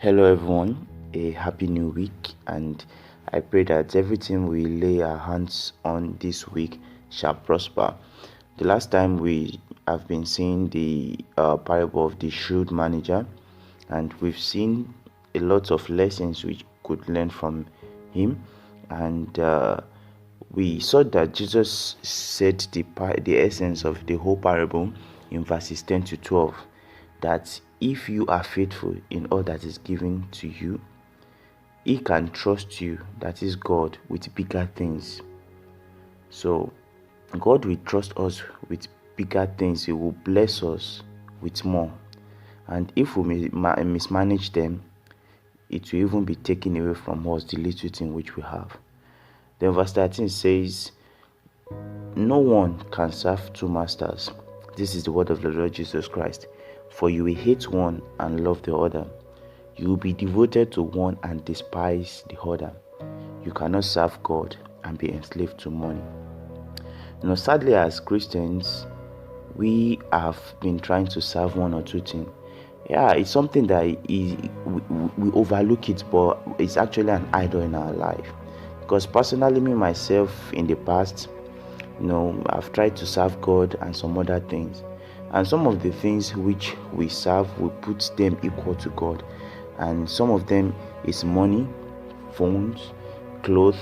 Hello, everyone. A happy new week, and I pray that everything we lay our hands on this week shall prosper. The last time we have been seeing the parable of the shrewd manager, and we've seen a lot of lessons we could learn from him, and we saw that Jesus said the essence of the whole parable in verses 10 to 12, that if you are faithful in all that is given to you, he can trust you, that is God, with bigger things. So God will trust us with bigger things. He will bless us with more. And if we mismanage them, it will even be taken away from us, the little thing which we have. Then verse 13 says, no one can serve two masters. This is the word of the Lord Jesus Christ. For you will hate one and love the other. You will be devoted to one and despise the other. You cannot serve God and be enslaved to money. Sadly, as Christians, we have been trying to serve one or two things. Yeah, it's something that we overlook it, but it's actually an idol in our life. Because personally, me myself, in the past, I've tried to serve God and some other things. And some of the things which we serve, we put them equal to God. And some of them is money, phones, clothes,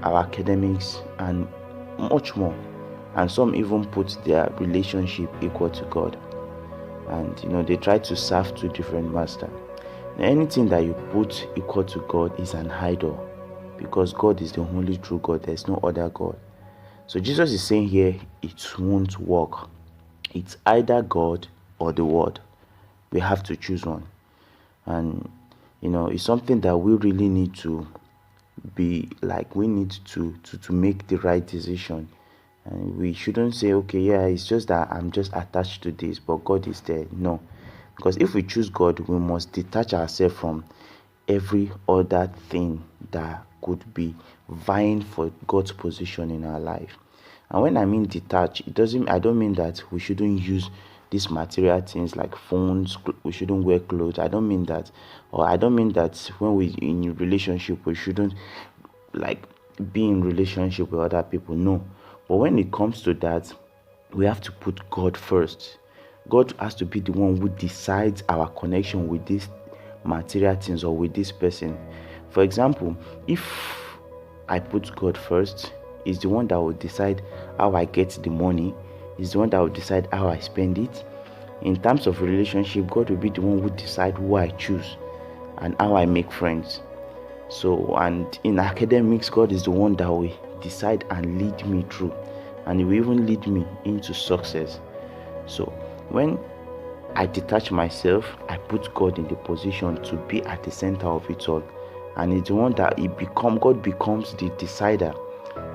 our academics, and much more. And some even put their relationship equal to God. And they try to serve two different masters. Now, anything that you put equal to God is an idol, because God is the only true God. There's no other God. So Jesus is saying here, it won't work. It's either God or the Word. We have to choose one. And it's something that we really need to be like, we need to make the right decision. And we shouldn't say, okay, yeah, it's just that I'm just attached to this, but God is there. No. Because if we choose God, we must detach ourselves from every other thing that could be vying for God's position in our life. And when I mean detach, I don't mean that we shouldn't use these material things like phones, we shouldn't wear clothes. I don't mean that. Or I don't mean that when we in a relationship, we shouldn't like be in relationship with other people. No. But when it comes to that, we have to put God first. God has to be the one who decides our connection with these material things or with this person. For example, if I put God first, He's the one that will decide how I get the money. He's the one that will decide how I spend it. In terms of relationship, God will be the one who decide who I choose and how I make friends. So, and in academics, God is the one that will decide and lead me through, and He will even lead me into success. So when I detach myself, I put God in the position to be at the center of it all, and it's the one that God becomes the decider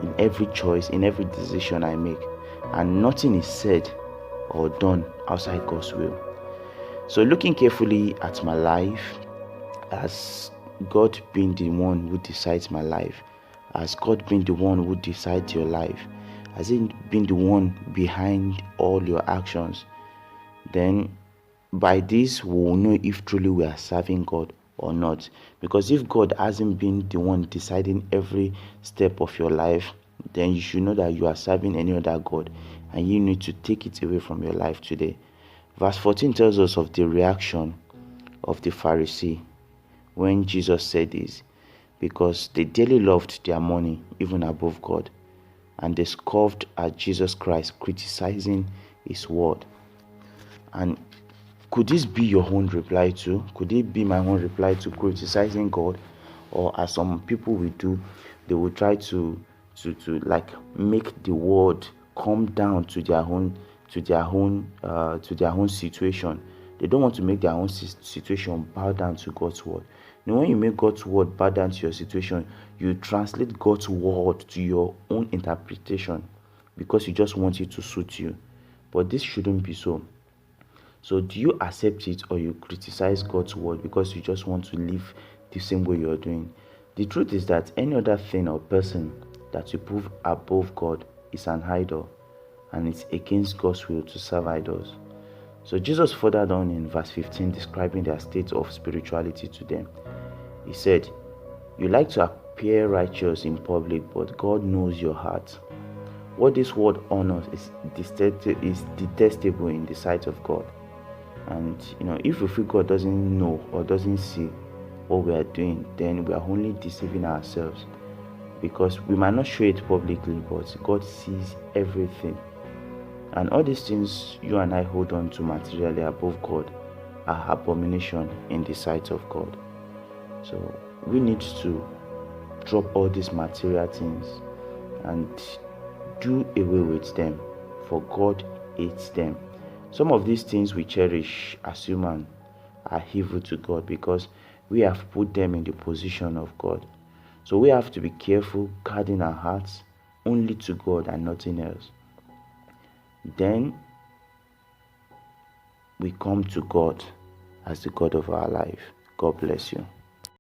in every choice, in every decision I make, and nothing is said or done outside God's will. So looking carefully at my life, as God being the one who decides my life, as God being the one who decides your life, as He being the one behind all your actions, then by this we will know if truly we are serving God or not. Because if God hasn't been the one deciding every step of your life, then you should know that you are serving any other God, and you need to take it away from your life today. Verse 14 tells us of the reaction of the Pharisee when Jesus said this, because they dearly loved their money even above God, and they scoffed at Jesus Christ, criticizing His word. And could this be your own reply too? Could it be my own reply to criticizing God? Or as some people will do, they will try to like make the word come down to their own situation. They don't want to make their own situation bow down to God's word. Now, when you make God's word bow down to your situation, you translate God's word to your own interpretation, because you just want it to suit you. But this shouldn't be so. So do you accept it, or you criticize God's word because you just want to live the same way you're doing? The truth is that any other thing or person that you put above God is an idol, and it's against God's will to serve idols. So Jesus further on in verse 15, describing their state of spirituality to them. He said, "You like to appear righteous in public, but God knows your heart. What this world honors is detestable in the sight of God." And if we feel God doesn't know or doesn't see what we are doing, then we are only deceiving ourselves, because we might not show it publicly, but God sees everything. And all these things you and I hold on to materially above God are abomination in the sight of God. So we need to drop all these material things and do away with them, for God hates them. Some of these things we cherish as human are evil to God, because we have put them in the position of God. So we have to be careful guarding our hearts only to God and nothing else. Then we come to God as the God of our life. God bless you.